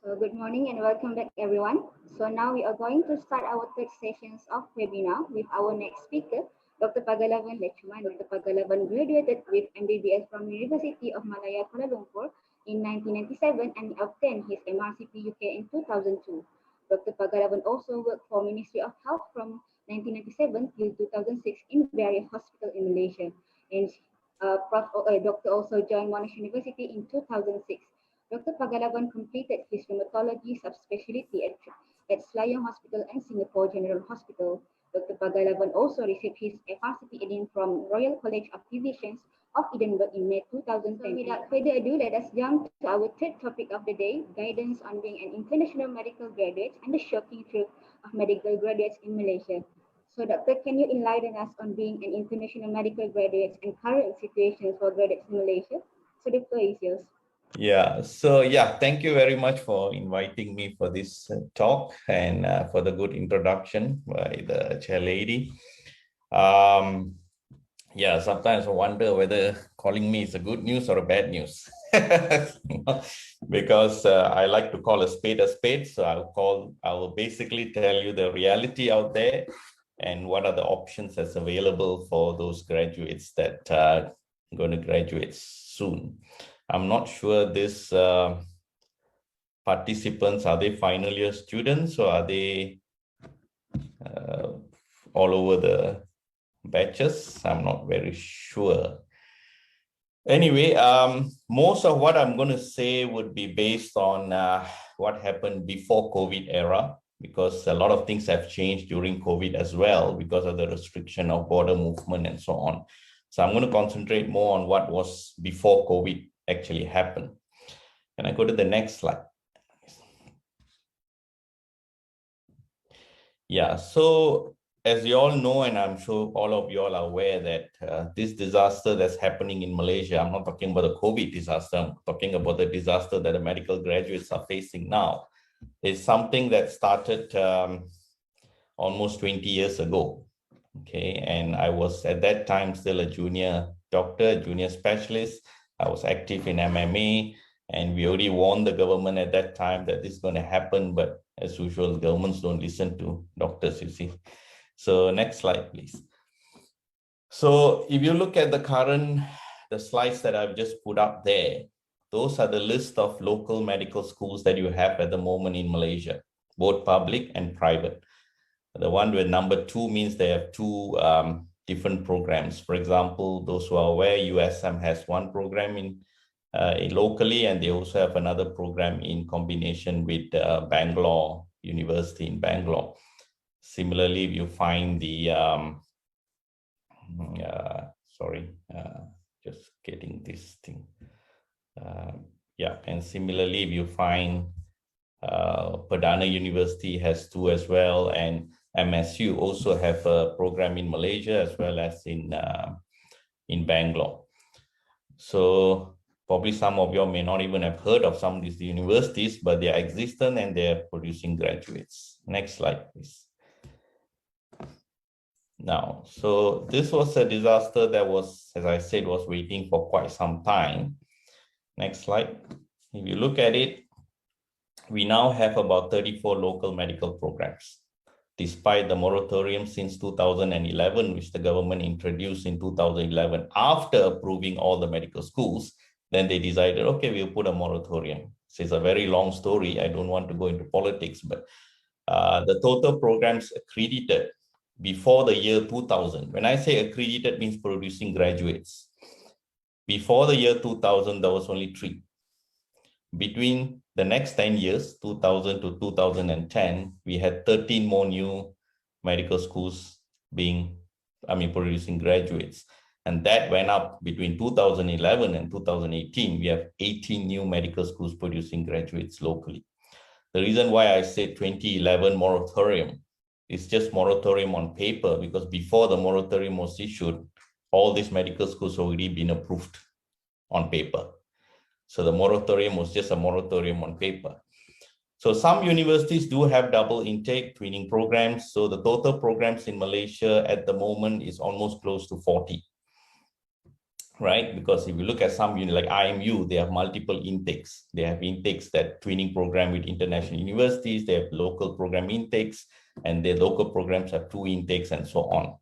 So good morning and welcome back everyone. So now we are going to start our third sessions of webinar with our next speaker, Dr. Pagalavan Lechuman. Dr. Pagalavan graduated with MBBS from University of Malaya Kuala Lumpur in 1997 and obtained his MRCP UK in 2002. Dr. Pagalavan also worked for Ministry of Health from 1997 till 2006 in various hospitals in Malaysia. And Dr. also joined Monash University in 2006. Dr. Pagalavan completed his rheumatology subspecialty at Selayang Hospital and Singapore General Hospital. Dr. Pagalavan also received his FRCP from Royal College of Physicians of Edinburgh in May 2010. So without further ado, let us jump to our third topic of the day, guidance on being an international medical graduate and the shocking truth of medical graduates in Malaysia. So Doctor, can you enlighten us on being an international medical graduate and current situations for graduates in Malaysia? So the floor is yours. Thank you very much for inviting me for this talk and for the good introduction by the chair lady. Sometimes I wonder whether calling me is a good news or a bad news. Because I like to call a spade, so I will basically tell you the reality out there and what are the options that's available for those graduates that are going to graduate soon. I'm not sure these participants, are they final year students or are they all over the batches? I'm not very sure. Anyway, most of what I'm going to say would be based on what happened before COVID era, because a lot of things have changed during COVID as well because of the restriction of border movement and so on. So I'm going to concentrate more on what was before COVID actually happened. Can I go to the next slide? Yeah, so as you all know, and I'm sure all of you all are aware that this disaster that's happening in Malaysia, I'm not talking about the COVID disaster, I'm talking about the disaster that the medical graduates are facing now, is something that started almost 20 years ago. Okay, and I was at that time still a junior doctor, junior specialist. I was active in MMA, and we already warned the government at that time that this is going to happen, but as usual, governments don't listen to doctors, you see. So next slide, please. So if you look at the slides that I've just put up there, those are the list of local medical schools that you have at the moment in Malaysia, both public and private. The one with number 2 means they have two different programs. For example, those who are aware, USM has one program in locally, and they also have another program in combination with Bangalore University in Bangalore. Similarly, you find the, just getting this thing. And similarly, you find Perdana University has 2 as well, and MSU also have a program in Malaysia as well as in Bangalore. So probably some of you may not even have heard of some of these universities, but they are existent and they are producing graduates. Next slide, please. Now, so this was a disaster that was, as I said, was waiting for quite some time. Next slide. If you look at it, we now have about 34 local medical programs. Despite the moratorium since 2011, which the government introduced in 2011, after approving all the medical schools, then they decided, okay, we'll put a moratorium. So it's a very long story. I don't want to go into politics, but the total programs accredited before the year 2000. When I say accredited, means producing graduates. Before the year 2000, there was only 3. Between the next 10 years, 2000 to 2010, we had 13 more new medical schools producing graduates. And that went up between 2011 and 2018. We have 18 new medical schools producing graduates locally. The reason why I say 2011 moratorium is just moratorium on paper, because before the moratorium was issued, all these medical schools already been approved on paper. So the moratorium was just a moratorium on paper. So some universities do have double intake twinning programs. So the total programs in Malaysia at the moment is almost close to 40. right? Because if you look at some like IMU, they have multiple intakes. They have intakes that twinning program with international universities, they have local program intakes, and their local programs have 2 intakes and so on.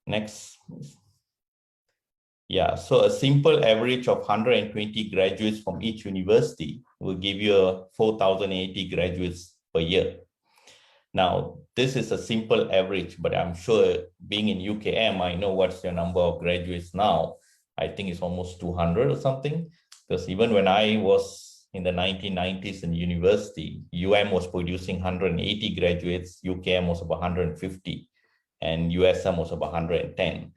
Next. Yeah, so a simple average of 120 graduates from each university will give you a 4,080 graduates per year. Now, this is a simple average, but I'm sure being in UKM, I know what's the number of graduates now. I think it's almost 200 or something, because even when I was in the 1990s in university, UM was producing 180 graduates, UKM was about 150, and USM was about 110.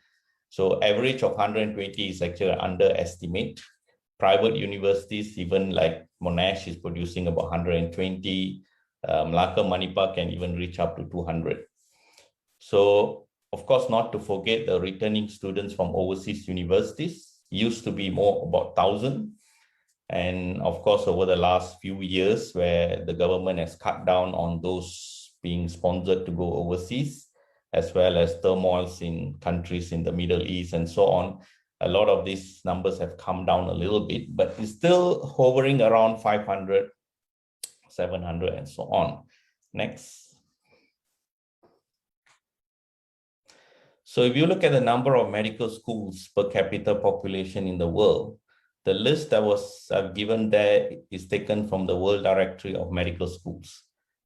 So average of 120 is actually an underestimate. Private universities, even like Monash is producing about 120. Malacca Manipal can even reach up to 200. So of course, not to forget the returning students from overseas universities used to be more about 1,000. And of course, over the last few years where the government has cut down on those being sponsored to go overseas, as well as turmoils in countries in the Middle East and so on, a lot of these numbers have come down a little bit, but it's still hovering around 500, 700 and so on. Next. So if you look at the number of medical schools per capita population in the world, the list that was given there is taken from the World Directory of Medical Schools,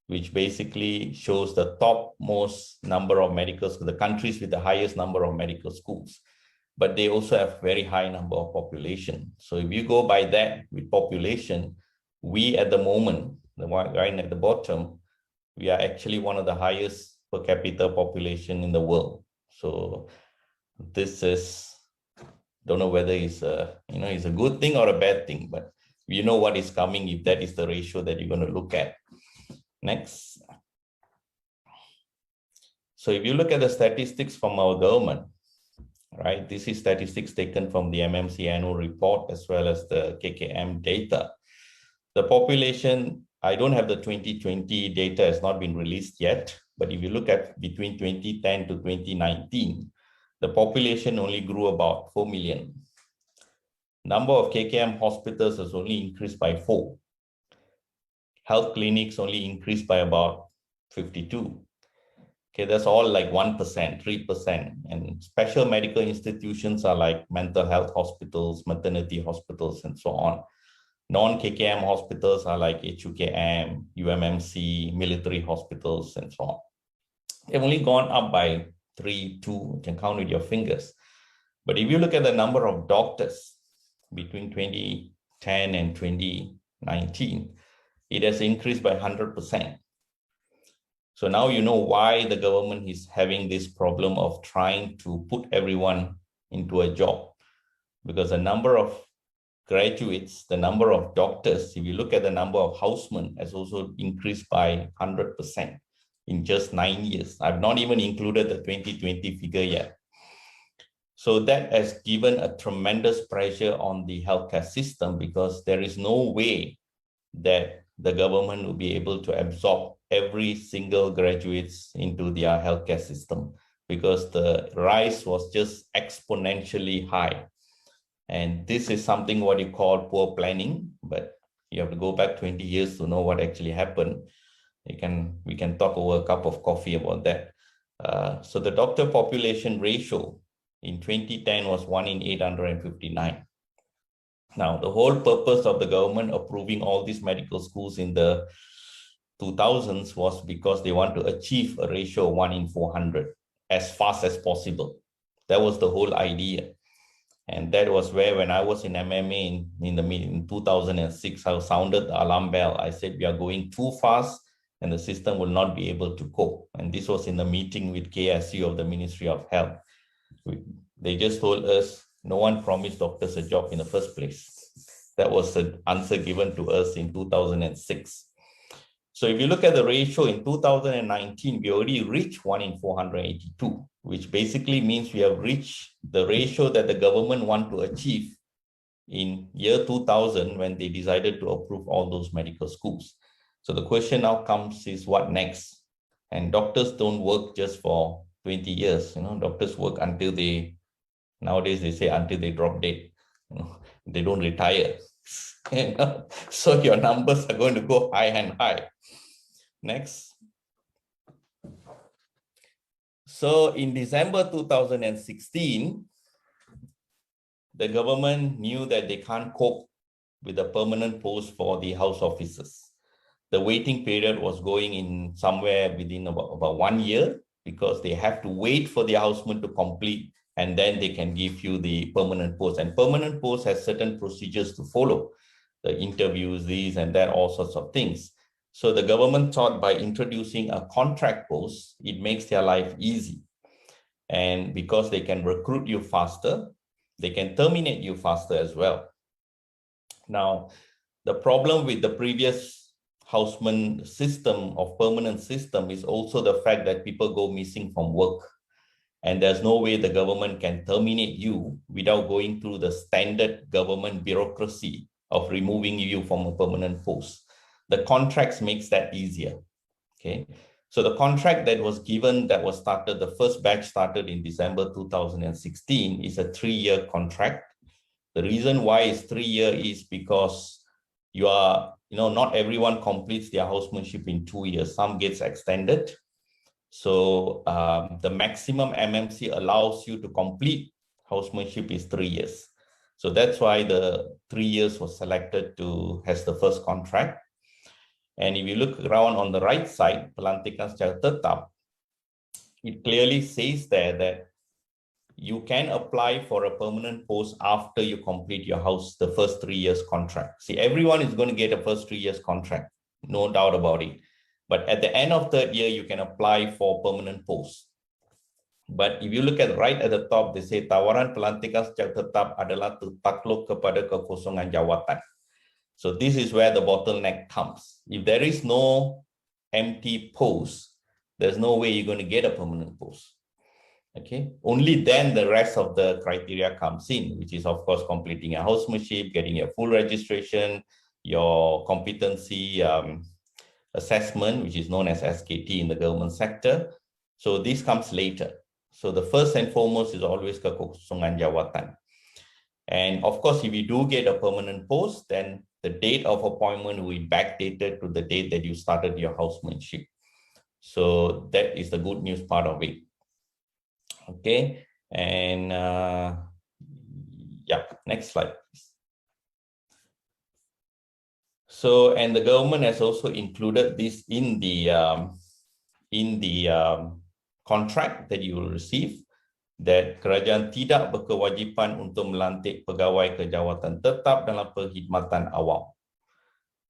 which basically shows the topmost number of medical schools, the countries with the highest number of medical schools. But they also have very high number of population. So if you go by that with population, we at the moment, the one right at the bottom, we are actually one of the highest per capita population in the world. So this is, don't know whether it's it's a good thing or a bad thing, but you know what is coming if that is the ratio that you're going to look at. Next. So if you look at the statistics from our government, right, this is statistics taken from the MMC annual report as well as the KKM data. The population, I don't have the 2020 data, has not been released yet, but if you look at between 2010 to 2019, the population only grew about 4 million. Number of KKM hospitals has only increased by 4. Health clinics only increased by about 52. Okay, that's all like 1%, 3%. And special medical institutions are like mental health hospitals, maternity hospitals, and so on. Non-KKM hospitals are like HUKM, UMMC, military hospitals, and so on. They've only gone up by 3, 2, you can count with your fingers. But if you look at the number of doctors between 2010 and 2019, it has increased by 100%. So now you know why the government is having this problem of trying to put everyone into a job. Because the number of graduates, the number of doctors, if you look at the number of housemen, has also increased by 100% in just 9 years. I've not even included the 2020 figure yet. So that has given a tremendous pressure on the healthcare system because there is no way that the government will be able to absorb every single graduates into their healthcare system because the rise was just exponentially high. And this is something what you call poor planning, but you have to go back 20 years to know what actually happened. We can talk over a cup of coffee about that. So the doctor population ratio in 2010 was 1 in 859. Now, the whole purpose of the government approving all these medical schools in the 2000s was because they want to achieve a ratio of 1 in 400 as fast as possible. That was the whole idea. And that was where, when I was in MMA in 2006, I sounded the alarm bell. I said, we are going too fast and the system will not be able to cope. And this was in the meeting with KSU of the Ministry of Health. They just told us, no one promised doctors a job in the first place. That was the answer given to us in 2006. So if you look at the ratio in 2019, we already reached 1 in 482, which basically means we have reached the ratio that the government want to achieve in year 2000 when they decided to approve all those medical schools. So the question now comes is what next? And doctors don't work just for 20 years. Doctors work until they Nowadays, they say until they drop dead, they don't retire. So your numbers are going to go high and high. Next. So in December 2016, the government knew that they can't cope with a permanent post for the house officers. The waiting period was going in somewhere within about 1 year, because they have to wait for the houseman to complete, and then they can give you the permanent post. And permanent post has certain procedures to follow, the interviews, these and that, all sorts of things. So the government thought by introducing a contract post, it makes their life easy. And because they can recruit you faster, they can terminate you faster as well. Now, the problem with the previous houseman system of permanent system is also the fact that people go missing from work. And there's no way the government can terminate you without going through the standard government bureaucracy of removing you from a permanent post. The contracts makes that easier. Okay. So the contract that was given, that was started, the first batch started in December 2016, is a 3-year contract. The reason why it's 3 years is because not everyone completes their housemanship in 2 years. Some gets extended. So the maximum MMC allows you to complete housemanship is 3 years. So that's why the 3 years was selected as the first contract. And if you look around on the right side, pelantikan secara tetap, it clearly says there that you can apply for a permanent post after you complete the first 3 years contract. See, everyone is going to get a first 3 years contract, no doubt about it. But at the end of 3rd year, you can apply for permanent post. But if you look at right at the top, they say tawaran pelantikan secara tetap adalah takluk kepada kekosongan jawatan. So this is where the bottleneck comes. If there is no empty post, there's no way you're going to get a permanent post. Okay, only then the rest of the criteria comes in, which is of course completing a housemanship, getting your full registration, your competency assessment, which is known as SKT in the government sector. So this comes later. So the first and foremost is always kekosongan jawatan. And of course, if you do get a permanent post, then the date of appointment will be backdated to the date that you started your housemanship. So that is the good news part of it. Okay, and yeah, next slide, please. So, and the government has also included this in the contract that you will receive, that kerajaan tidak berkewajipan untuk melantik pegawai kejawatan tetap dalam perkhidmatan awam.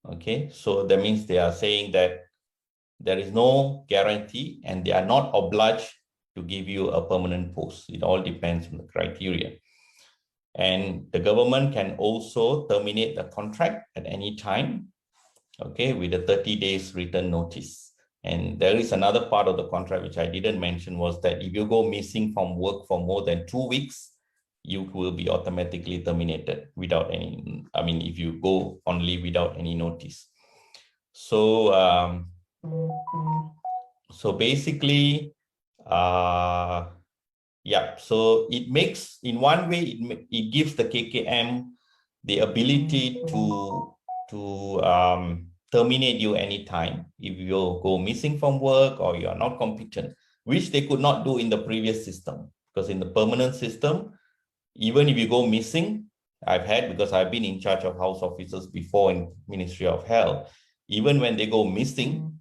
Okay, so that means they are saying that there is no guarantee and they are not obliged to give you a permanent post. It all depends on the criteria. And the government can also terminate the contract at any time, okay, with a 30 days written notice. And there is another part of the contract which I didn't mention, was that if you go missing from work for more than 2 weeks, you will be automatically terminated without any, if you go on leave without any notice. So, so basically, yeah, so it makes, in one way, it gives the KKM the ability to terminate you anytime if you go missing from work or you are not competent, which they could not do in the previous system. Because in the permanent system, even if you go missing, because I've been in charge of house officers before in Ministry of Health, even when they go missing,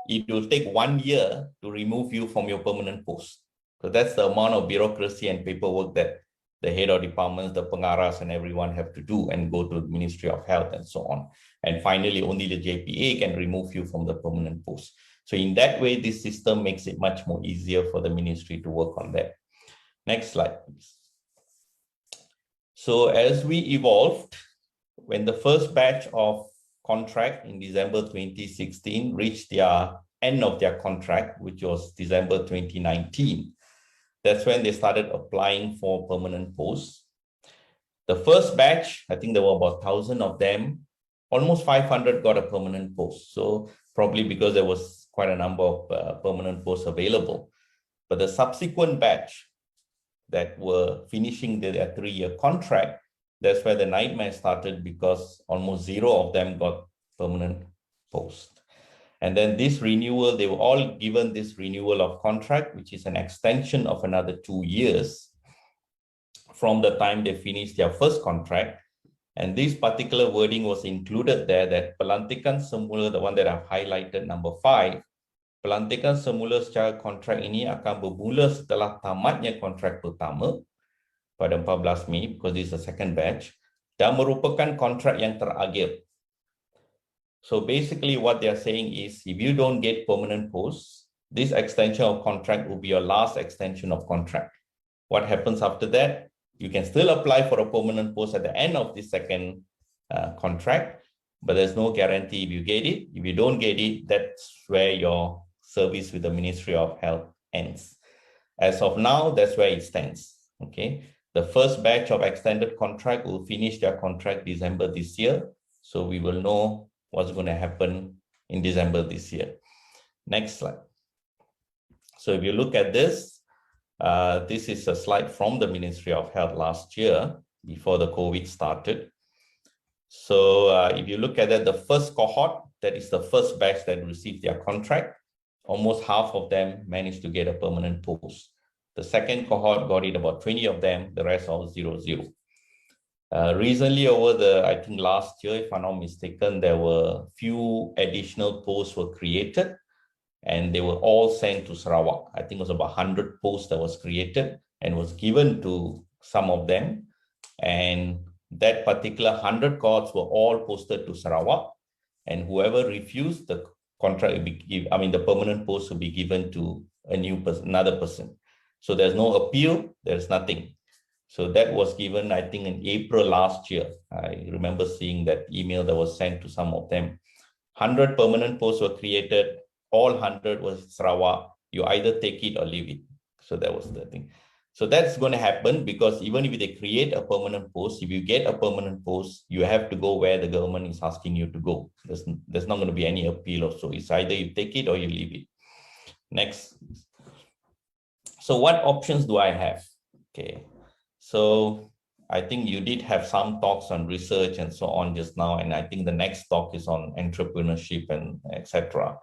it will take 1 year to remove you from your permanent post. So that's the amount of bureaucracy and paperwork that the head of departments, the pengaras and everyone have to do and go to the Ministry of Health and so on. And finally, only the JPA can remove you from the permanent post. So in that way, this system makes it much more easier for the ministry to work on that. Next slide, please. So as we evolved, when the first batch of contract in December 2016 reached their end of their contract, which was December 2019, that's when they started applying for permanent posts. The first batch, I think there were about 1,000 of them, almost 500 got a permanent post. So probably because there was quite a number of permanent posts available. But the subsequent batch, that were finishing their 3-year contract, that's where the nightmare started, because almost zero of them got permanent post. And then this renewal, they were all given this renewal of contract, which is an extension of another 2 years from the time they finished their first contract. And this particular wording was included there, that pelantikan semula, the one that I've highlighted, number 5, pelantikan semula secara kontrak ini akan bermula setelah tamatnya kontrak pertama pada 14 Mei, because this is the second batch, dan merupakan kontrak yang terakhir. So basically what they're saying is, if you don't get permanent posts, this extension of contract will be your last extension of contract. What happens after that? You can still apply for a permanent post at the end of the second contract, but there's no guarantee if you get it. If you don't get it, that's where your service with the Ministry of Health ends. As of now, that's where it stands. Okay. The first batch of extended contract will finish their contract December this year. So we will know what's going to happen in December this year. Next slide. So if you look at this, this is a slide from the Ministry of Health last year before the COVID started. So if you look at that, the first cohort, that is the first batch that received their contract, almost half of them managed to get a permanent post. The second cohort got it, about 20 of them, the rest all 0, 0. Recently, over the, I think last year, if I'm not mistaken, there were few additional posts were created, and they were all sent to Sarawak. I think it was about 100 posts that was created and was given to some of them. And that particular 100 cohorts were all posted to Sarawak, and whoever refused, the contract will be, I mean, the permanent post will be given to a new person, another person. So there's no appeal, there's nothing. So that was given, I think, in April last year. I remember seeing that email that was sent to some of them. 100 permanent posts were created. All 100 was Sarawak. You either take it or leave it. So that was the thing. So that's going to happen, because even if they create a permanent post, if you get a permanent post, you have to go where the government is asking you to go. There's not going to be any appeal or so. It's either you take it or you leave it. Next. So what options do I have? Okay. So I think you did have some talks on research and so on just now, and I think the next talk is on entrepreneurship and etc.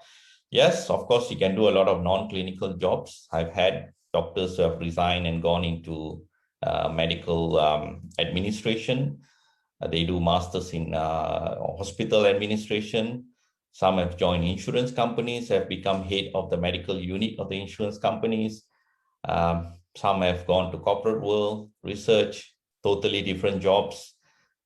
Yes, of course, you can do a lot of non-clinical jobs. I've had doctors who have resigned and gone into medical administration. They do masters in hospital administration. Some have joined insurance companies, have become head of the medical unit of the insurance companies. Some have gone to corporate world, research, totally different jobs.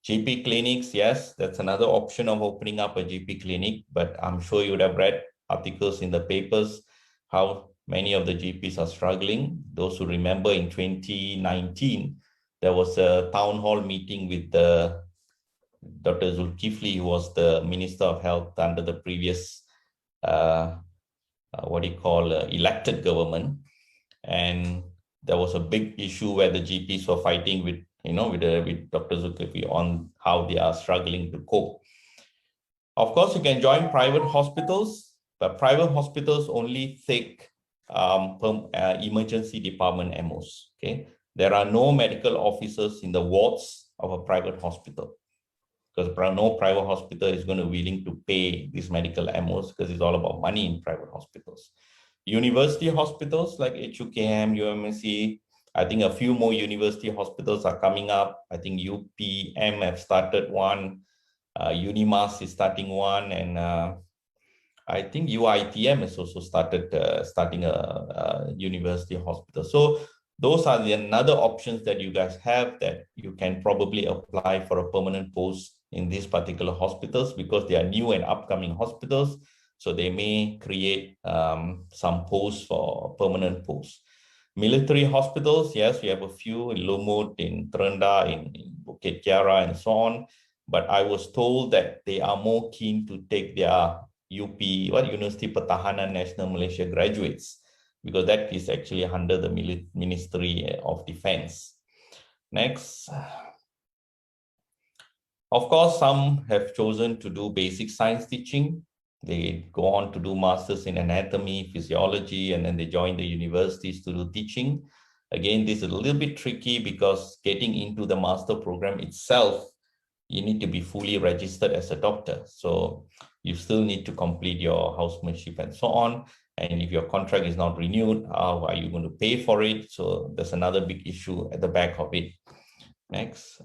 GP clinics, yes, that's another option of opening up a GP clinic, but I'm sure you would have read articles in the papers how many of the GPs are struggling. Those who remember, in 2019, there was a town hall meeting with Dr. Zulkifli, who was the Minister of Health under the previous, elected government. And there was a big issue where the GPs were fighting with Dr. Zulkifli on how they are struggling to cope. Of course, you can join private hospitals, but private hospitals only take emergency department MOs. Okay, there are no medical officers in the wards of a private hospital, because no private hospital is going to be willing to pay these medical MOs, because it's all about money in private hospitals. University hospitals like HUKM, UMSC, I think a few more university hospitals are coming up. I think UPM have started one, UNIMAS is starting one, and I think UITM has also starting a university hospital. So those are the another options that you guys have, that you can probably apply for a permanent post in these particular hospitals, because they are new and upcoming hospitals. So they may create some posts for permanent posts. Military hospitals, yes, we have a few in Lumut, in Terendah, in Bukit Kiara, and so on. But I was told that they are more keen to take their University Pertahanan Nasional Malaysia graduates, because that is actually under the Ministry of Defense. Next. Of course, some have chosen to do basic science teaching. They go on to do masters in anatomy, physiology, and then they join the universities to do teaching. Again, this is a little bit tricky because getting into the master program itself, you need to be fully registered as a doctor. So you still need to complete your housemanship and so on. And if your contract is not renewed, how are you going to pay for it? So there's another big issue at the back of it. Next.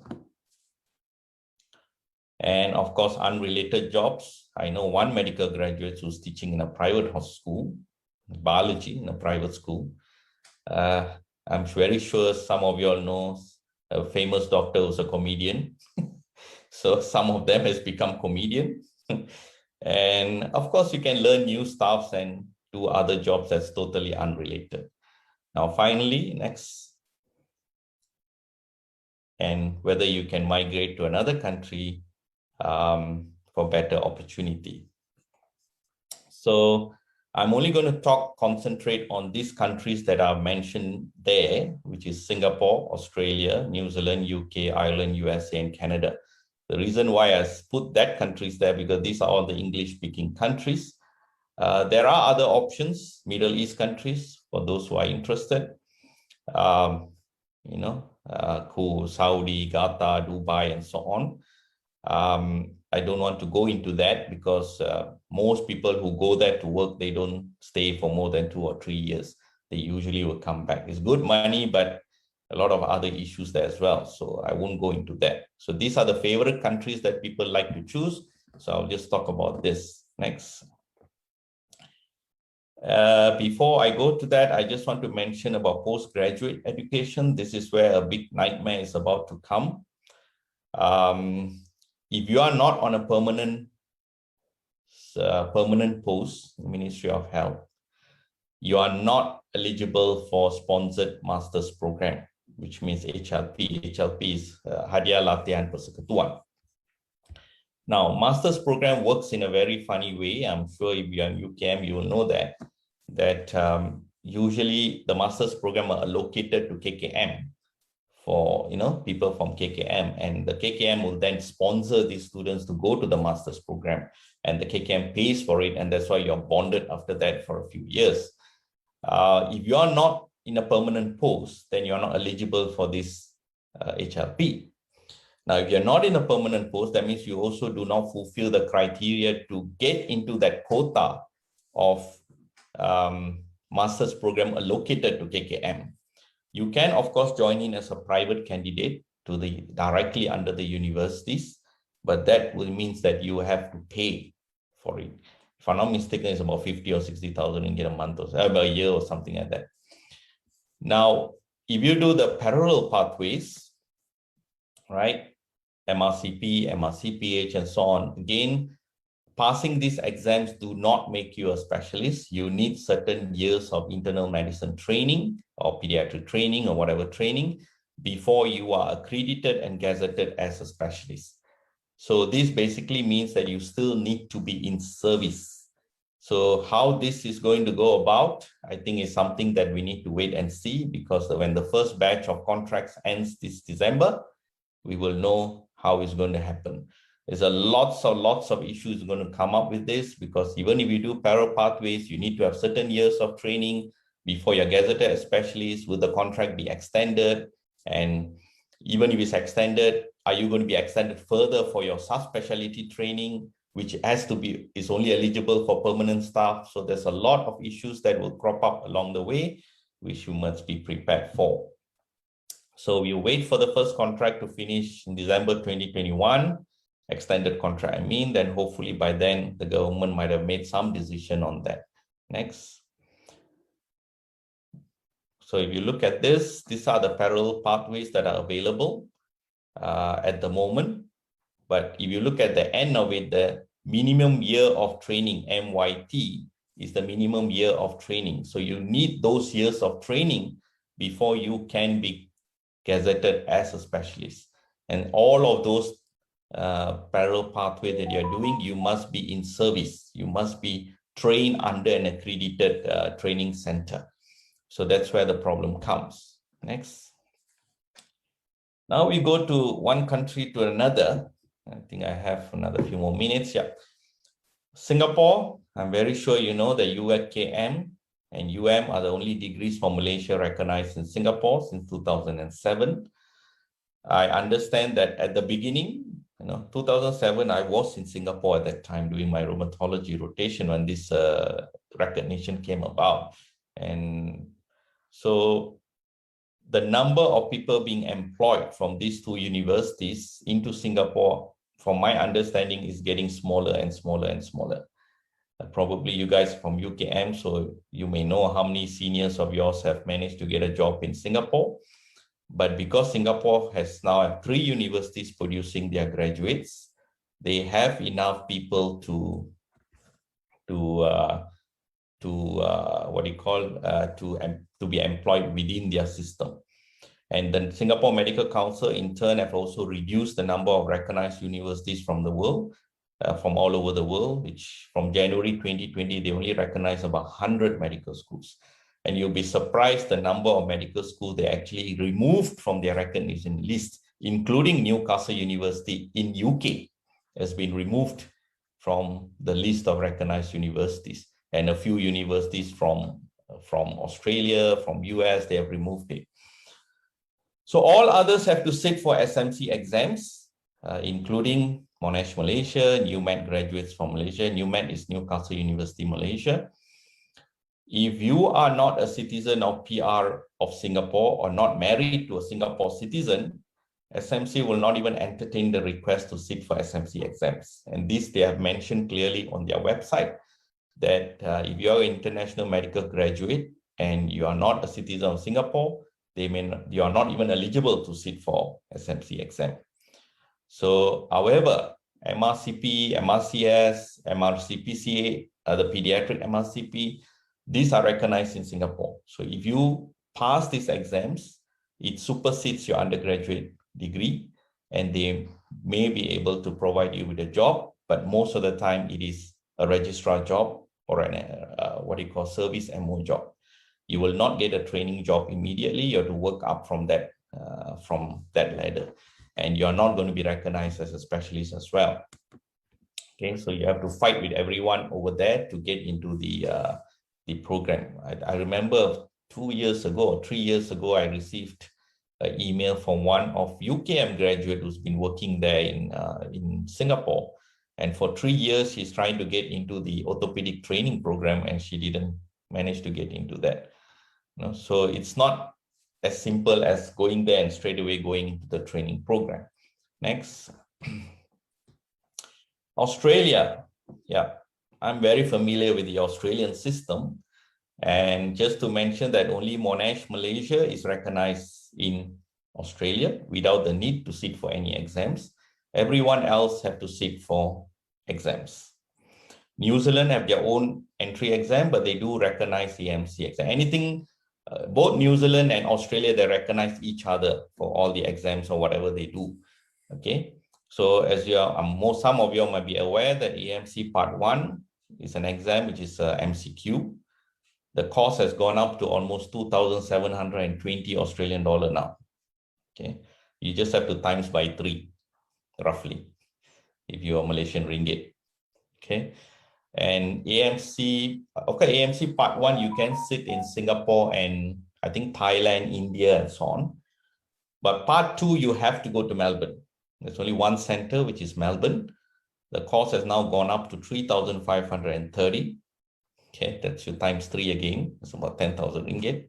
And of course, unrelated jobs. I know one medical graduate who's teaching in a private school, biology in a private school. I'm very sure some of you all know a famous doctor who's a comedian. So some of them has become comedian. And of course, you can learn new stuff and do other jobs that's totally unrelated. Now, finally, next. And whether you can migrate to another country for better opportunity. So I'm only going to concentrate on these countries that are mentioned there, which is Singapore, Australia, New Zealand, UK, Ireland, USA, and Canada. The reason why I put that countries there, because these are all the English-speaking countries. There are other options, Middle East countries, for those who are interested. Saudi, Qatar, Dubai, and so on. I don't want to go into that because most people who go there to work, they don't stay for more than 2 or 3 years. They usually will come back. It's good money, but a lot of other issues there as well. So I won't go into that. So these are the favorite countries that people like to choose. So I'll just talk about this next. Before I go to that, I just want to mention about postgraduate education. This is where a big nightmare is about to come. If you are not on a permanent post, Ministry of Health, you are not eligible for sponsored master's program, which means HLP. HLP is Hadiah Latihan Persekutuan. Now, master's program works in a very funny way. I'm sure if you are in UKM, you will know that usually the master's program are allocated to KKM for people from KKM, and the KKM will then sponsor these students to go to the master's program, and the KKM pays for it, and that's why you're bonded after that for a few years. If you are not in a permanent post, then you're not eligible for this HLP. Now, if you're not in a permanent post, that means you also do not fulfill the criteria to get into that quota of master's program allocated to KKM. You can, of course, join in as a private candidate to directly under the universities, but that will means that you have to pay for it. If I'm not mistaken, it's about 50 or 60,000 ringgit a month or a year or something like that. Now, if you do the parallel pathways, right, MRCP, MRCPH, and so on, again, passing these exams do not make you a specialist. You need certain years of internal medicine training or pediatric training or whatever training before you are accredited and gazetted as a specialist. So this basically means that you still need to be in service. So how this is going to go about, I think is something that we need to wait and see, because when the first batch of contracts ends this December, we will know how it's going to happen. There's lots of issues going to come up with this, because even if you do parallel pathways, you need to have certain years of training before you're gazetted as specialist. Will the contract be extended? And even if it's extended, are you going to be extended further for your subspecialty training, which is only eligible for permanent staff? So there's a lot of issues that will crop up along the way, which you must be prepared for. So we wait for the first contract to finish in December 2021. Extended contract, then hopefully by then the government might have made some decision on that. Next. So if you look at this, these are the parallel pathways that are available at the moment. But if you look at the end of it, the minimum year of training, MYT, is the minimum year of training. So you need those years of training before you can be gazetted as a specialist. And all of those parallel pathway that you're doing, you must be in service. You must be trained under an accredited training center. So that's where the problem comes. Next. Now we go to one country to another. I think I have another few more minutes. Yeah. Singapore, I'm very sure you know the UKM and are the only degrees from Malaysia recognized in Singapore since 2007. I understand that at the beginning, 2007, I was in Singapore at that time doing my rheumatology rotation when this recognition came about. And so the number of people being employed from these two universities into Singapore, from my understanding, is getting smaller and smaller and smaller. Probably you guys from UKM, so you may know how many seniors of yours have managed to get a job in Singapore. But because Singapore has now 3 universities producing their graduates, they have enough people to be employed within their system. And the Singapore Medical Council, in turn, have also reduced the number of recognized universities from the world, from all over the world, which from January 2020, they only recognize about 100 medical schools. And you'll be surprised the number of medical schools they actually removed from their recognition list, including Newcastle University in UK has been removed from the list of recognized universities. And a few universities from Australia, from US, they have removed it. So all others have to sit for SMC exams, including Monash Malaysia, NUMED graduates from Malaysia. NUMED is Newcastle University, Malaysia. If you are not a citizen of PR of Singapore or not married to a Singapore citizen, SMC will not even entertain the request to sit for SMC exams. And this they have mentioned clearly on their website, that if you are an international medical graduate and you are not a citizen of Singapore, you are not even eligible to sit for SMC exam. So, however, MRCP, MRCS, MRCPCA, the pediatric MRCP, these are recognized in Singapore. So if you pass these exams, it supersedes your undergraduate degree, and they may be able to provide you with a job, but most of the time it is a registrar job or an service MO job. You will not get a training job immediately. You have to work up from that ladder, and you're not going to be recognized as a specialist as well. Okay, so you have to fight with everyone over there to get into the program. I remember 2 years ago or 3 years ago, I received an email from one of UKM graduate who's been working there in Singapore. And for 3 years, she's trying to get into the orthopedic training program, and she didn't manage to get into that. So it's not as simple as going there and straight away going into the training program. Next. Australia. Yeah, I'm very familiar with the Australian system. And just to mention that only Monash Malaysia is recognized in Australia without the need to sit for any exams. Everyone else have to sit for exams. New Zealand have their own entry exam, but they do recognize the MC exam. Anything, both New Zealand and Australia, they recognize each other for all the exams or whatever they do. Okay, so as some of you might be aware that AMC Part 1 is an exam which is MCQ. The cost has gone up to almost 2,720 Australian dollar now. Okay, you just have to times by 3, roughly, if you are Malaysian ringgit. Okay, and AMC Part 1, you can sit in Singapore and I think Thailand, India, and so on. But Part 2, you have to go to Melbourne. There's only one center, which is Melbourne. The cost has now gone up to 3,530. Okay, that's your times 3 again. It's about 10,000 ringgit.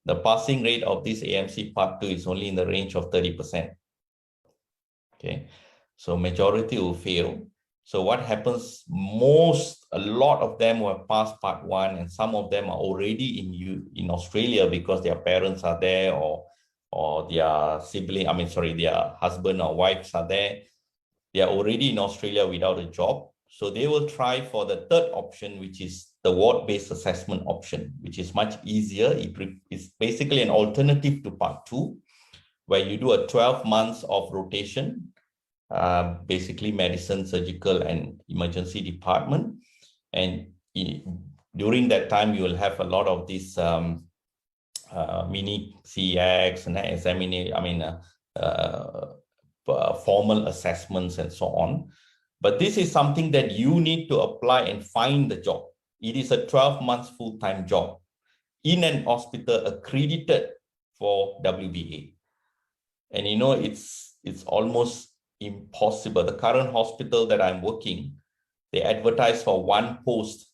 The passing rate of this AMC Part 2 is only in the range of 30%. Okay, so majority will fail. So what happens, a lot of them will pass Part 1, and some of them are already in Australia because their parents are there, or their their husband or wives are there. They are already in Australia without a job. So they will try for the third option, which is the ward-based assessment option, which is much easier. It's basically an alternative to Part 2, where you do a 12 months of rotation, basically medicine, surgical, and emergency department. And during that time, you will have a lot of these mini CX and formal assessments and so on. But this is something that you need to apply and find the job. It is a 12 months full-time job. in an hospital accredited for WBA. And you know, it's almost impossible. The current hospital that I'm working, they advertised for one post.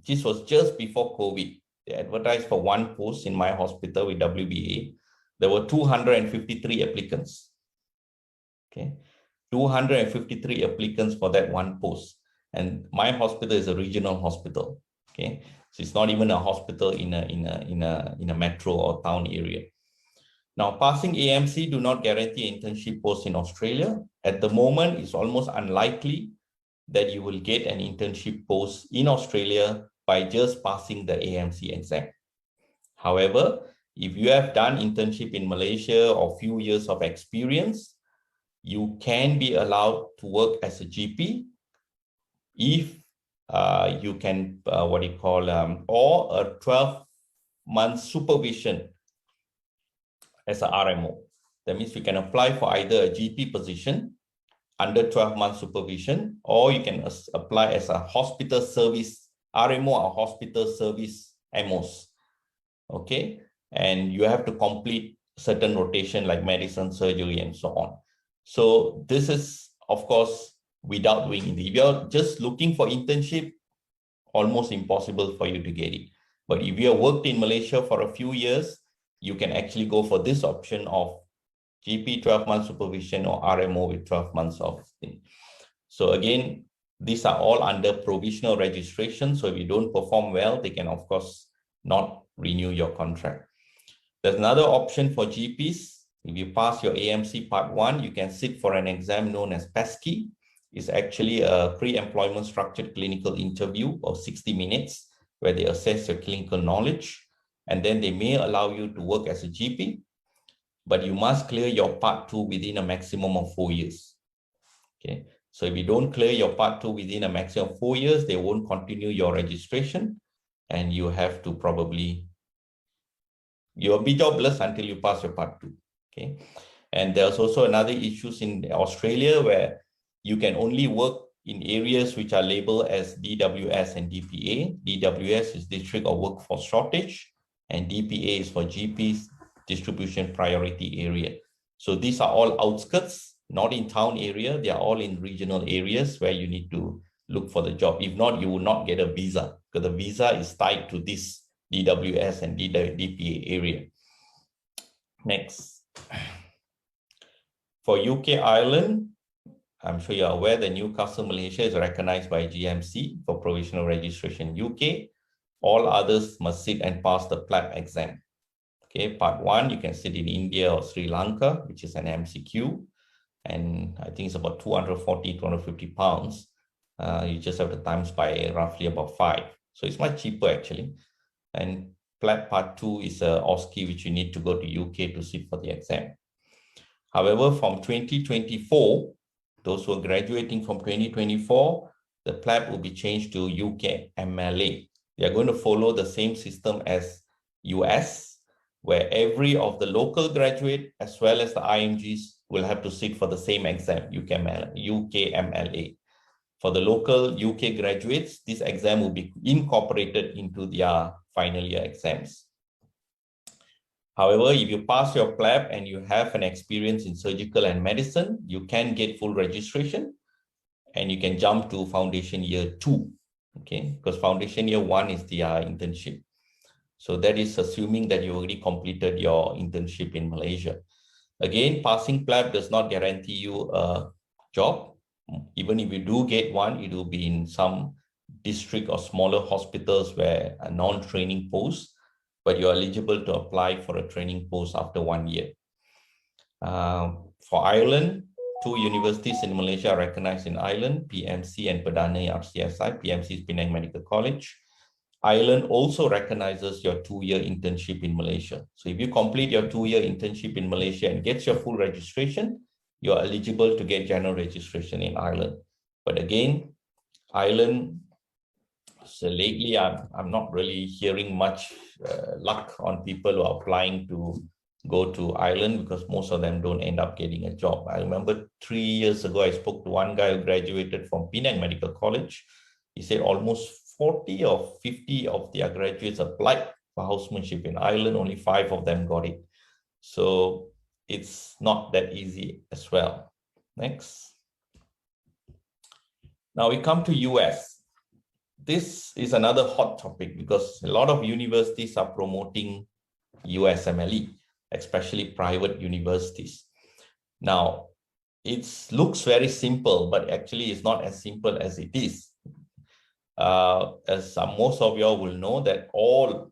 This was just before COVID. They advertised for one post in my hospital with WBA. There were 253 applicants. Okay, 253 applicants for that one post. And my hospital is a regional hospital. Okay, so it's not even a hospital in a metro or town area. Now, passing AMC do not guarantee internship post in Australia. At the moment, it's almost unlikely that you will get an internship post in Australia by just passing the AMC exam. However, if you have done internship in Malaysia or few years of experience, you can be allowed to work as a GP if you can, or a 12-month supervision as a RMO. That means you can apply for either a GP position under 12-month supervision, or you can apply as a hospital service RMO or hospital service MOs. Okay, and you have to complete certain rotation like medicine, surgery, and so on. So this is, of course, without doing it. If you're just looking for internship, almost impossible for you to get it. But if you have worked in Malaysia for a few years, you can actually go for this option of GP 12-month supervision or RMO with 12 months of thing. So again, these are all under provisional registration. So if you don't perform well, they can, of course, not renew your contract. There's another option for GPs. If you pass your AMC Part 1, you can sit for an exam known as PESCI. It's actually a pre-employment structured clinical interview of 60 minutes where they assess your clinical knowledge. And then they may allow you to work as a GP, but you must clear your Part 2 within a maximum of 4 years. Okay, so if you don't clear your Part 2 within a maximum of 4 years, they won't continue your registration, and you have to you'll be jobless until you pass your Part 2. Okay, and there's also another issues in Australia where you can only work in areas which are labeled as DWS and DPA. DWS is District of Workforce Shortage, and DPA is for GPs distribution priority area. So these are all outskirts, not in town area. They are all in regional areas where you need to look for the job. If not, you will not get a visa because the visa is tied to this DWS and DPA area. Next. For UK Ireland, I'm sure you're aware that Newcastle, Malaysia is recognized by GMC for provisional registration UK. All others must sit and pass the PLAB exam. Okay, Part 1, you can sit in India or Sri Lanka, which is an MCQ. And I think it's about 240, 250 pounds. You just have to times by roughly about 5. So it's much cheaper actually. And PLAB Part 2 is a OSCE, which you need to go to UK to sit for the exam. However, from 2024, those who are graduating from 2024, the PLAB will be changed to UK MLA. They are going to follow the same system as US, where every of the local graduate as well as the IMGs will have to sit for the same exam, UK MLA. For the local UK graduates, this exam will be incorporated into their final year exams. However, if you pass your PLAB and you have an experience in surgical and medicine, you can get full registration and you can jump to foundation year 2, okay? Because foundation year 1 is the internship. So that is assuming that you already completed your internship in Malaysia. Again, passing PLAB does not guarantee you a job. Even if you do get one, it will be in some district or smaller hospitals where a non-training post, but you're eligible to apply for a training post after 1 year. For Ireland, 2 universities in Malaysia are recognized in Ireland, PMC and Perdana RCSI. PMC is Penang Medical College. Ireland also recognizes your 2-year internship in Malaysia. So if you complete your 2-year internship in Malaysia and get your full registration, you're eligible to get general registration in Ireland. But again, Ireland, so lately I'm not really hearing much luck on people who are applying to go to Ireland because most of them don't end up getting a job. I remember 3 years ago, I spoke to one guy who graduated from Penang Medical College. He said almost 40 or 50 of their graduates applied for housemanship in Ireland, only 5 of them got it. So it's not that easy as well. Next. Now we come to US. This is another hot topic because a lot of universities are promoting USMLE, especially private universities. Now, it looks very simple, but actually it's not as simple as it is. As most of you all will know that all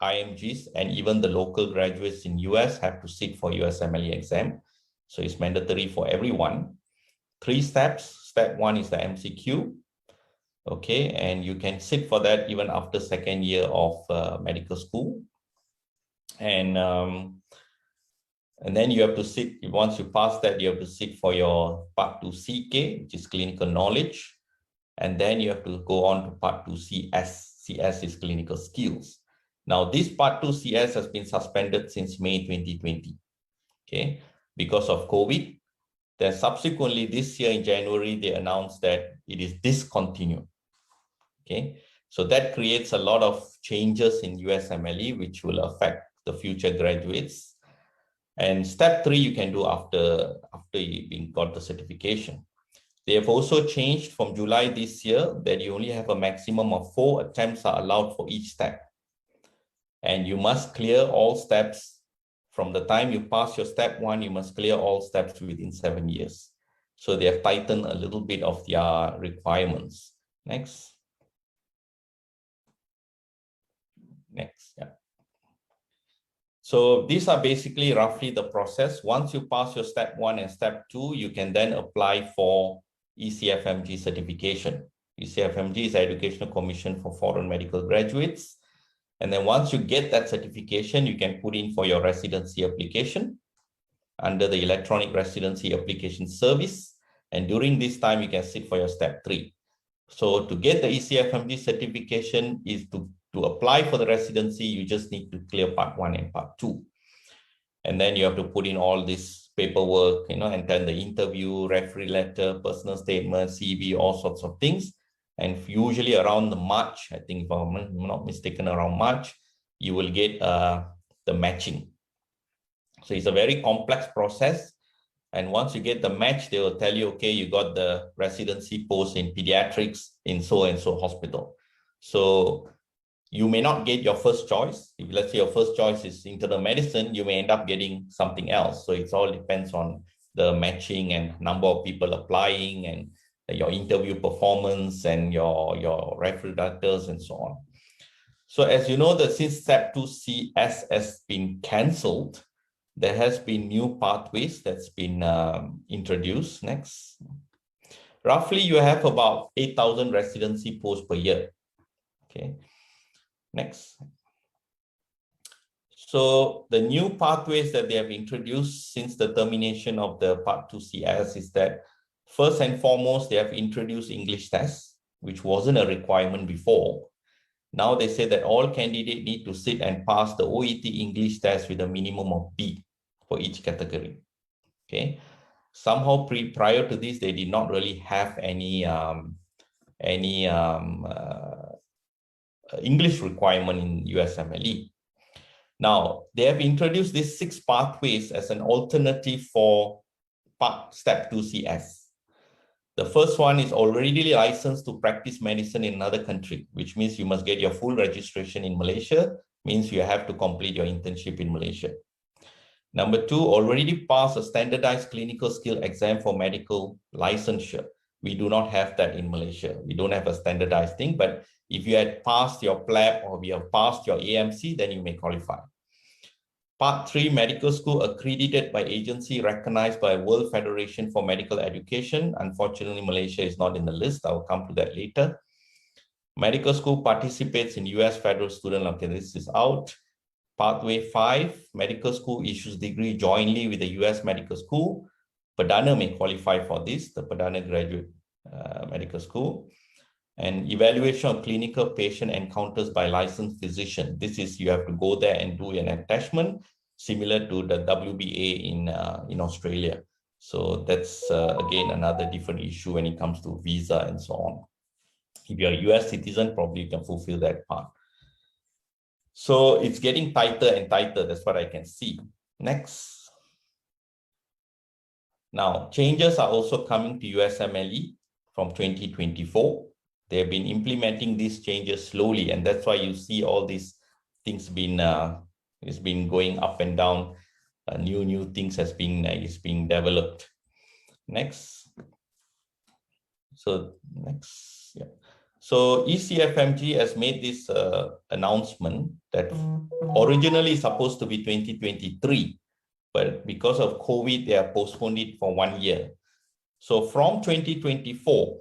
IMGs and even the local graduates in US have to sit for USMLE exam. So it's mandatory for everyone. 3 steps. Step 1 is the MCQ. Okay, and you can sit for that even after 2nd year of medical school. And then you have to sit, once you pass that, you have to sit for your Part 2 CK, which is clinical knowledge. And then you have to go on to Part 2 CS. CS is clinical skills. Now, this Part 2 CS has been suspended since May 2020, okay, because of COVID. Then subsequently, this year in January, they announced that it is discontinued, okay. So that creates a lot of changes in USMLE, which will affect the future graduates. And step 3, you can do after you got the certification. They have also changed from July this year that you only have a maximum of 4 attempts are allowed for each step. And you must clear all steps. From the time you pass your step 1, you must clear all steps within 7 years. So they have tightened a little bit of their requirements. Next. Next, yeah. So these are basically roughly the process. Once you pass your step 1 and step 2, you can then apply for ECFMG certification. ECFMG is Educational Commission for Foreign Medical Graduates. And then once you get that certification, you can put in for your residency application under the Electronic Residency Application Service. And during this time, you can sit for your step 3. So to get the ECFMG certification is to apply for the residency, you just need to clear Part 1 and Part 2. And then you have to put in all this paperwork, and then the interview, referee letter, personal statement, CV, all sorts of things. And usually around the March, I think if I'm not mistaken, around March, you will get the matching. So it's a very complex process. And once you get the match, they will tell you, okay, you got the residency post in pediatrics in so-and-so hospital. So you may not get your first choice. If let's say your first choice is internal medicine, you may end up getting something else. So it all depends on the matching and number of people applying and your interview performance and your referee doctors and so on. So as you know, that since step 2 CS has been cancelled, there has been new pathways that's been introduced. Next. Roughly, you have about 8,000 residency posts per year. Okay. Next. So the new pathways that they have introduced since the termination of the Part 2 CS is that first and foremost, they have introduced English tests, which wasn't a requirement before. Now they say that all candidates need to sit and pass the OET English test with a minimum of B for each category. Okay. Somehow prior to this, they did not really have any English requirement in USMLE. Now, they have introduced these 6 pathways as an alternative for Step 2 CS. The first one is already licensed to practice medicine in another country, which means you must get your full registration in Malaysia, means you have to complete your internship in Malaysia. Number 2, already passed a standardized clinical skill exam for medical licensure. We do not have that in Malaysia. We don't have a standardized thing, but if you had passed your PLAB or you have passed your AMC, then you may qualify. Part 3, medical school accredited by agency recognized by World Federation for Medical Education. Unfortunately, Malaysia is not in the list. I will come to that later. Medical school participates in US federal student. Okay, this is out. Pathway 5, medical school issues degree jointly with the US medical school. Perdana may qualify for this, the Perdana Graduate Medical School. And evaluation of clinical patient encounters by licensed physician. This is, you have to go there and do an attachment similar to the WBA in Australia. So that's again another different issue when it comes to visa and so on. If you're a US citizen, probably you can fulfill that part. So it's getting tighter and tighter. That's what I can see. Next. Now, changes are also coming to USMLE from 2024. They've been implementing these changes slowly, and that's why you see all these things it's been going up and down. New things is being developed. Next. So next, yeah. So ECFMG has made this announcement that originally supposed to be 2023, but because of COVID, they have postponed it for 1 year. So from 2024,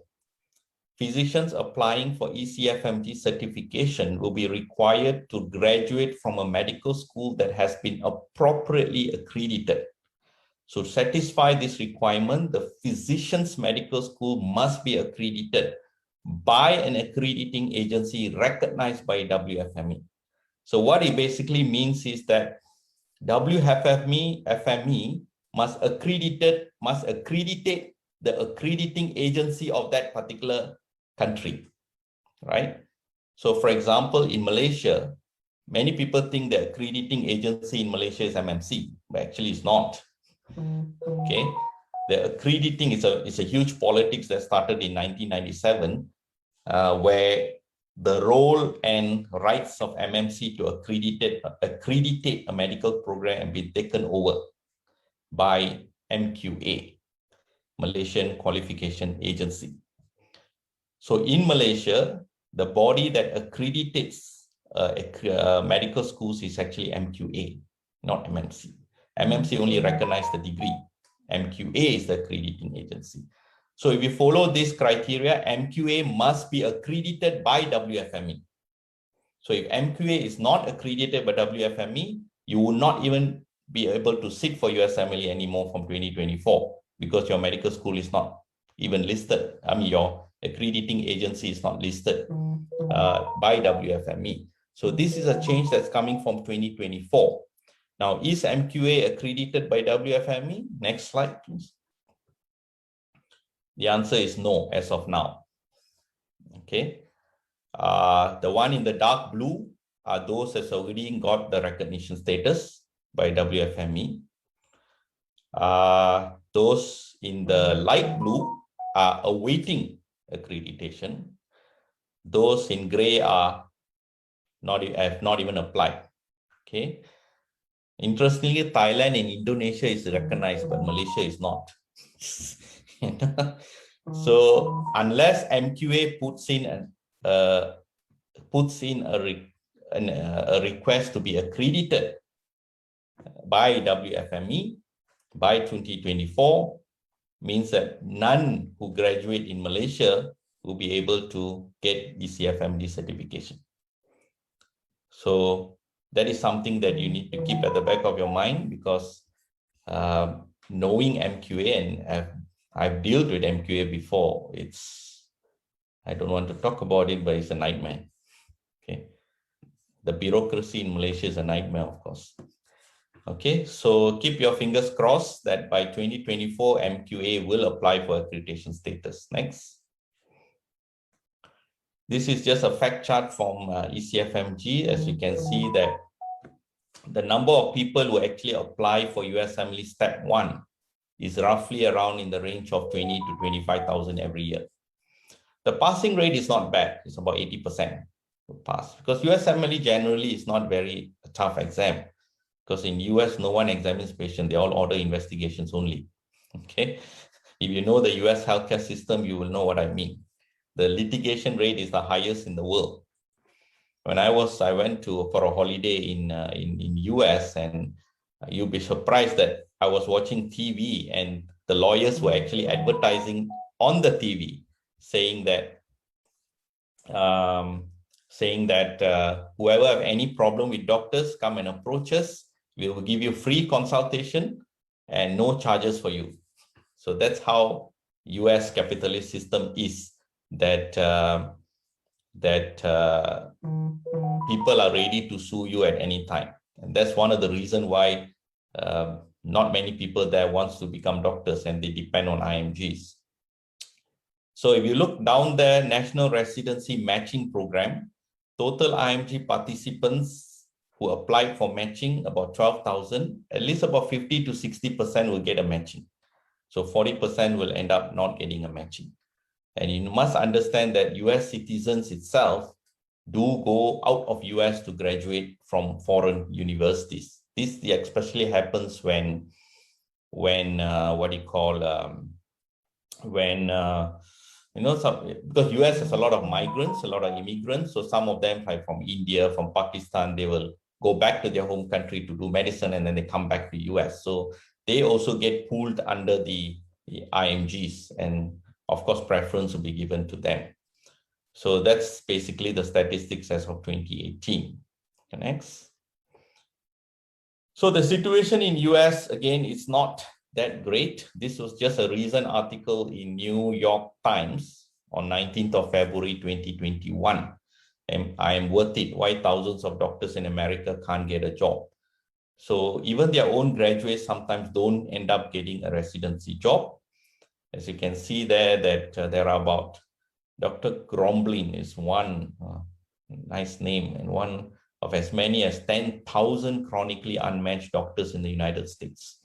physicians applying for ECFMG certification will be required to graduate from a medical school that has been appropriately accredited. So to satisfy this requirement, the physician's medical school must be accredited by an accrediting agency recognized by WFME. So what it basically means is that WFME must accredit the accrediting agency of that particular country, right? So for example, in Malaysia, many people think the accrediting agency in Malaysia is MMC, but actually it's not. Okay, the accrediting is a huge politics that started in 1997, where the role and rights of MMC to accreditate a medical program and be taken over by MQA, Malaysian Qualification Agency. So in Malaysia, the body that accreditates medical schools is actually MQA, not MMC. MMC only recognizes the degree. MQA is the accrediting agency. So if you follow this criteria, MQA must be accredited by WFME. So if MQA is not accredited by WFME, you will not even be able to sit for USMLE anymore from 2024 because your medical school is not even listed. I mean, your accrediting agency is not listed by WFME. So this is a change that's coming from 2024. Now, is MQA accredited by WFME? Next slide, please. The answer is no, as of now. Okay. The one in the dark blue are those that's already got the recognition status by WFME. Those in the light blue are awaiting accreditation. Those in gray are have not even applied. Okay. Interestingly, Thailand and Indonesia is recognized, but Malaysia is not. So unless MQA puts in a request to be accredited by WFME by 2024, means that none who graduate in Malaysia will be able to get ECFMD certification. So that is something that you need to keep at the back of your mind, because knowing MQA, and I've dealt with MQA before, I don't want to talk about it, but it's a nightmare. Okay, the bureaucracy in Malaysia is a nightmare, of course. Okay, so keep your fingers crossed that by 2024, MQA will apply for accreditation status. Next. This is just a fact chart from ECFMG. As you can see that the number of people who actually apply for USMLE Step 1 is roughly around in the range of 20 to 25,000 every year. The passing rate is not bad. It's about 80% to pass, because USMLE generally is not very a tough exam, because in US, no one examines patients. They all order investigations only. Okay. If you know the US healthcare system, you will know what I mean. The litigation rate is the highest in the world. When I went for a holiday in US, and you'll be surprised that I was watching TV and the lawyers were actually advertising on the TV saying that whoever have any problem with doctors, come and approach us. We will give you free consultation and no charges for you. So that's how US capitalist system is, that people are ready to sue you at any time. And that's one of the reasons why not many people there wants to become doctors, and they depend on IMGs. So if you look down there, National Residency Matching Program, total IMG participants who applied for matching, about 12,000, at least about 50 to 60% will get a matching. So 40% will end up not getting a matching. And you must understand that US citizens itself do go out of US to graduate from foreign universities. This especially happens when what do you call, when because US has a lot of migrants, a lot of immigrants. So some of them are from India, from Pakistan, they will go back to their home country to do medicine and then they come back to US. So they also get pooled under the IMGs, and of course, preference will be given to them. So that's basically the statistics as of 2018. Next. So the situation in US, again, is not that great. This was just a recent article in New York Times on 19th of February, 2021. And I am worth it, why thousands of doctors in America can't get a job. So even their own graduates sometimes don't end up getting a residency job. As you can see there, that there are about, Dr. Gromblin is one, nice name, and one of as many as 10,000 chronically unmatched doctors in the United States.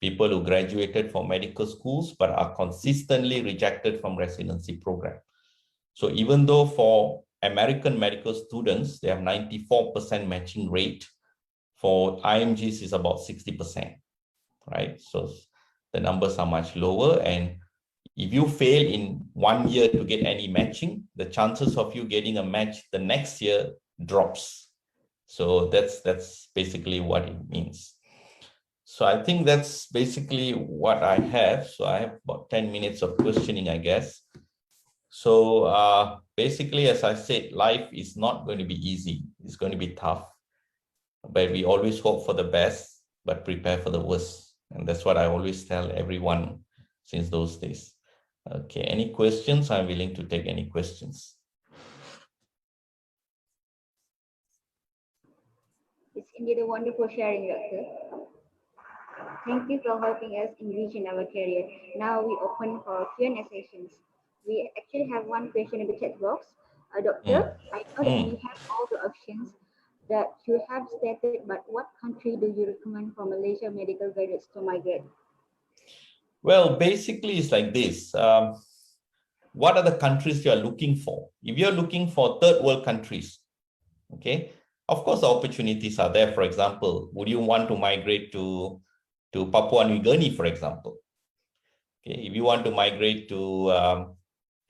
People who graduated from medical schools but are consistently rejected from residency program. So even though for American medical students, they have 94% matching rate, for IMGs is about 60%, right? So the numbers are much lower, and if you fail in 1 year to get any matching, the chances of you getting a match the next year drops. So that's basically what it means. So I think that's basically what I have. So I have about 10 minutes of questioning, I guess. So basically, as I said, life is not going to be easy. It's going to be tough. But we always hope for the best, but prepare for the worst. And that's what I always tell everyone since those days. Okay, any questions? I'm willing to take any questions. It's indeed a wonderful sharing, Doctor. Thank you for helping us enrich in our career. Now we open for Q&A sessions. We actually have one question in the chat box. Doctor, I know that we have all the options that you have stated, but what country do you recommend for Malaysia medical graduates to migrate? Well, basically, it's like this. What are the countries you are looking for? If you're looking for third world countries, okay, of course, the opportunities are there. For example, would you want to migrate to Papua New Guinea, for example? Okay, if you want to migrate to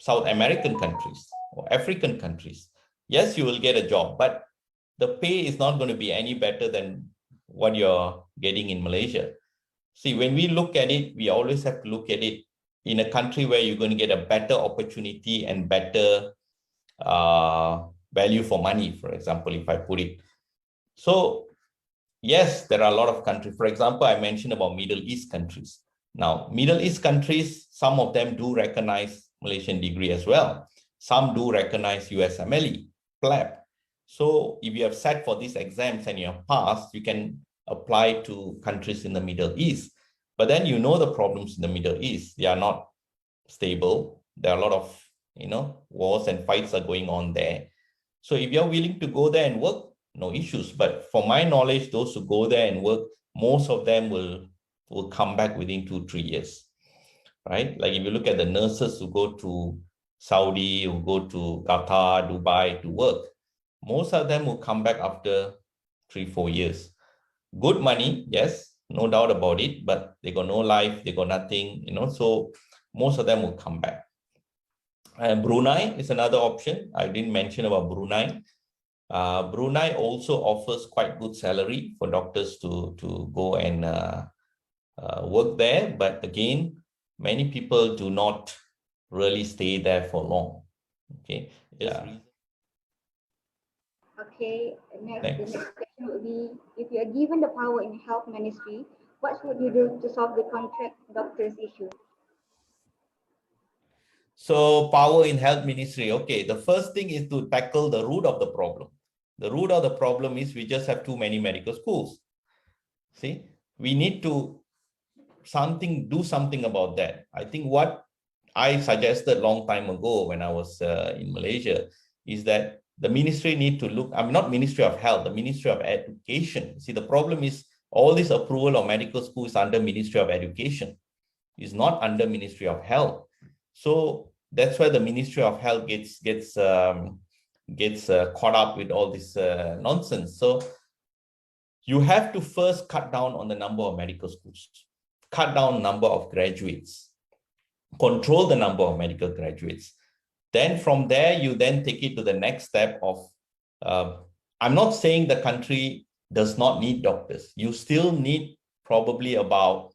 South American countries or African countries, yes, you will get a job, but the pay is not going to be any better than what you're getting in Malaysia. See, when we look at it, we always have to look at it in a country where you're going to get a better opportunity and better value for money, for example, if I put it. So yes, there are a lot of countries. For example, I mentioned about Middle East countries. Now, Middle East countries, some of them do recognize Malaysian degree as well. Some do recognize USMLE, PLAB. So if you have sat for these exams and you have passed, you can apply to countries in the Middle East. But then you know the problems in the Middle East. They are not stable. There are a lot of wars and fights are going on there. So if you're willing to go there and work, no issues. But from my knowledge, those who go there and work, most of them will come back within 2-3 years, right? Like if you look at the nurses who go to Saudi, who go to Qatar, Dubai to work, most of them will come back after 3-4 years. Good money, yes, no doubt about it, but they got no life, they got nothing, so most of them will come back. Brunei is another option. I didn't mention about Brunei. Brunei also offers quite good salary for doctors to go and work there. But again, many people do not really stay there for long. Okay. Yeah. Okay, the next question would be, if you are given the power in health ministry, what would you do to solve the contract doctors issue? So power in health ministry. Okay, the first thing is to tackle the root of the problem. The root of the problem is we just have too many medical schools. See, we need to do something about that. I think what I suggested long time ago when I was in Malaysia is that the ministry need to look, I'm not Ministry of Health, the Ministry of Education. See, the problem is all this approval of medical school is under Ministry of Education. It's not under Ministry of Health. So that's why the Ministry of Health gets caught up with all this nonsense. So you have to first cut down on the number of medical schools, cut down number of graduates, control the number of medical graduates. Then from there, you then take it to the next step of, I'm not saying the country does not need doctors. You still need probably about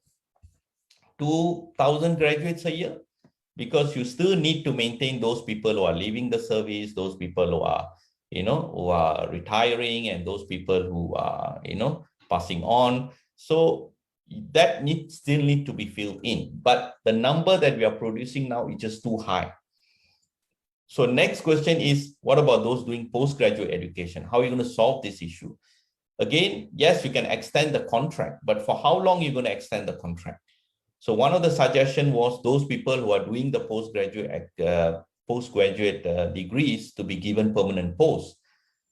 2,000 graduates a year, because you still need to maintain those people who are leaving the service, those people who are, who are retiring, and those people who are, passing on. So that still need to be filled in. But the number that we are producing now is just too high. So next question is, what about those doing postgraduate education? How are you going to solve this issue? Again, yes, you can extend the contract, but for how long are you going to extend the contract? So one of the suggestions was those people who are doing the postgraduate degrees to be given permanent posts.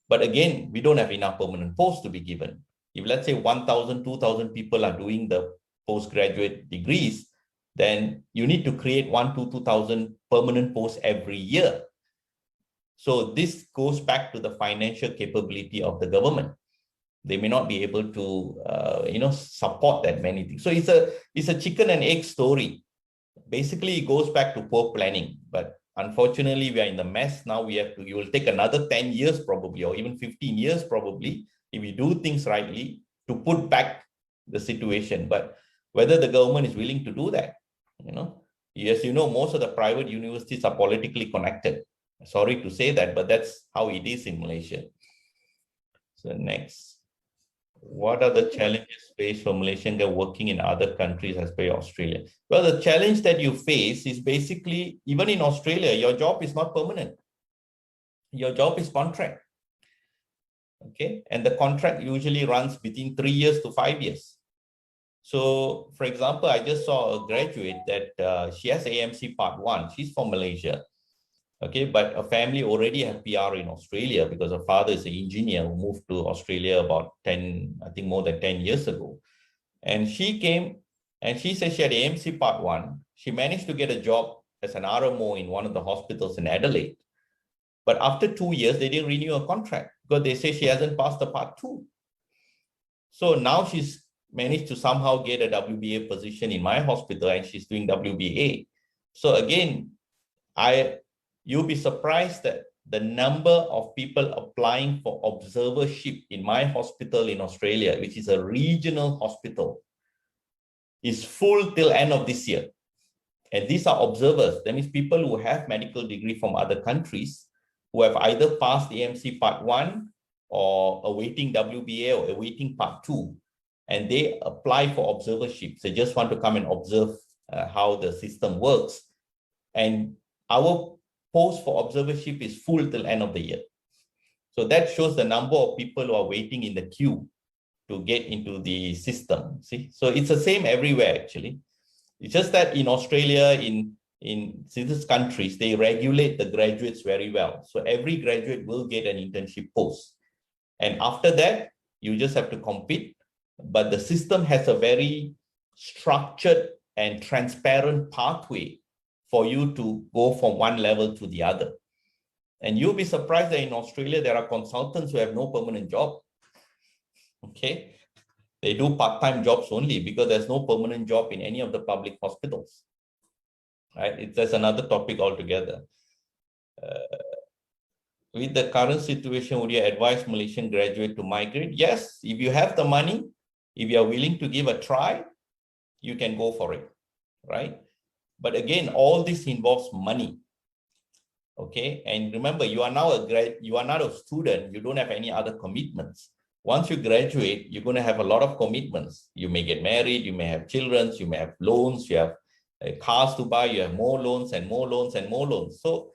But again, we don't have enough permanent posts to be given. If let's say 1,000, 2,000 people are doing the postgraduate degrees, then you need to create 1,000 to 2,000 permanent posts every year. So this goes back to the financial capability of the government. They may not be able to, support that many things. So it's a chicken and egg story. Basically, it goes back to poor planning. But unfortunately, we are in the mess now. It will take another 10 years probably, or even 15 years probably, if we do things rightly, to put back the situation. But whether the government is willing to do that, as you know, most of the private universities are politically connected. Sorry to say that, but that's how it is in Malaysia. So next. What are the challenges faced for Malaysian girls working in other countries as per Australia? Well, the challenge that you face is basically, even in Australia, your job is not permanent. Your job is contract. Okay. And the contract usually runs between 3 years to 5 years. So, for example, I just saw a graduate that she has AMC Part 1. She's from Malaysia. Okay, but her family already have PR in Australia because her father is an engineer who moved to Australia about more than 10 years ago. And she came and she said she had AMC Part 1. She managed to get a job as an RMO in one of the hospitals in Adelaide. But after 2 years, they didn't renew her contract because they say she hasn't passed the Part 2. So now she's managed to somehow get a WBA position in my hospital, and she's doing WBA. So again, you'll be surprised that the number of people applying for observership in my hospital in Australia, which is a regional hospital, is full till end of this year. And these are observers. That means people who have medical degree from other countries who have either passed AMC Part 1 or awaiting WBA or awaiting Part 2. And they apply for observership. They just want to come and observe how the system works. And our post for observership is full till end of the year. So that shows the number of people who are waiting in the queue to get into the system. See, so it's the same everywhere actually. It's just that in Australia, in these countries, they regulate the graduates very well. So every graduate will get an internship post. And after that, you just have to compete. But the system has a very structured and transparent pathway for you to go from one level to the other. And you'll be surprised that in Australia, there are consultants who have no permanent job. Okay. They do part-time jobs only because there's no permanent job in any of the public hospitals. Right? That's another topic altogether. With the current situation, would you advise Malaysian graduate to migrate? Yes, if you have the money, if you are willing to give a try, you can go for it, right? But again, all this involves money. Okay, and remember, you are now not a student. You don't have any other commitments. Once you graduate, you're going to have a lot of commitments. You may get married, you may have children, you may have loans, you have cars to buy, you have more loans and more loans and more loans. So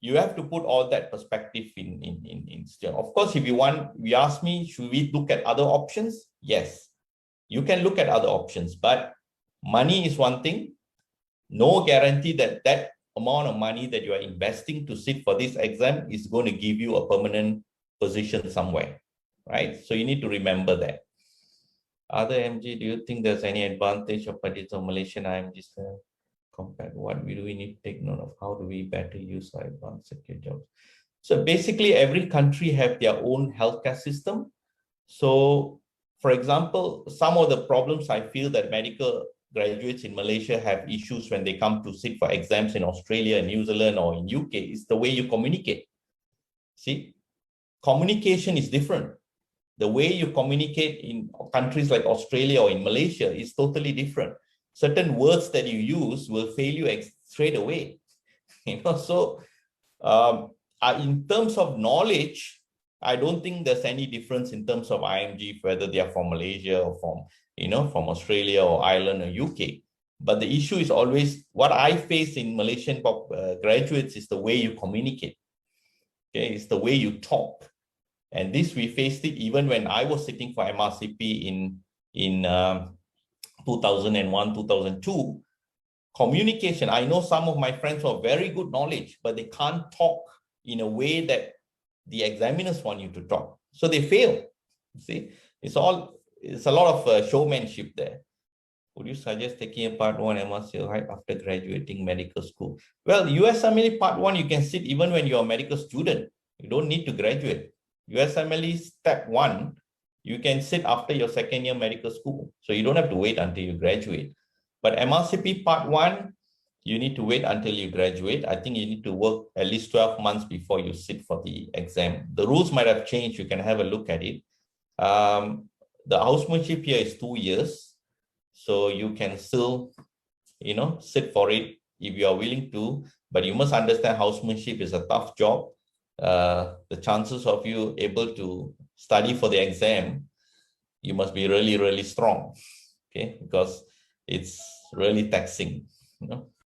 you have to put all that perspective in. Of course, if you ask me, should we look at other options? Yes, you can look at other options, but money is one thing. No guarantee that amount of money that you are investing to sit for this exam is going to give you a permanent position somewhere, right? So you need to remember that. Other MG, do you think there's any advantage of particular Malaysian IMGs compared? What do we need to take note of? How do we better use our advanced secure jobs? So basically, every country have their own healthcare system. So, for example, some of the problems I feel that medical graduates in Malaysia have issues when they come to sit for exams in Australia, New Zealand, or in UK is the way you communicate. See, communication is different. The way you communicate in countries like Australia or in Malaysia is totally different. Certain words that you use will fail you straight away. So in terms of knowledge, I don't think there's any difference in terms of IMG, whether they are from Malaysia or from Australia or Ireland or UK. But the issue is always what I face in Malaysian graduates is the way you communicate. Okay, it's the way you talk. And this we faced it even when I was sitting for MRCP in 2001, 2002. Communication, I know some of my friends have very good knowledge, but they can't talk in a way that the examiners want you to talk. So they fail. See, it's a lot of showmanship there. Would you suggest taking a part 1 MRC right after graduating medical school? Well, USMLE part 1, you can sit even when you're a medical student. You don't need to graduate. USMLE step 1, you can sit after your second year medical school. So you don't have to wait until you graduate. But MRCP part 1, you need to wait until you graduate. I think you need to work at least 12 months before you sit for the exam. The rules might have changed. You can have a look at it. The housemanship here is 2 years. So you can still, sit for it if you are willing to. But you must understand housemanship is a tough job. The chances of you able to study for the exam, you must be really, really strong. Okay, because it's really taxing.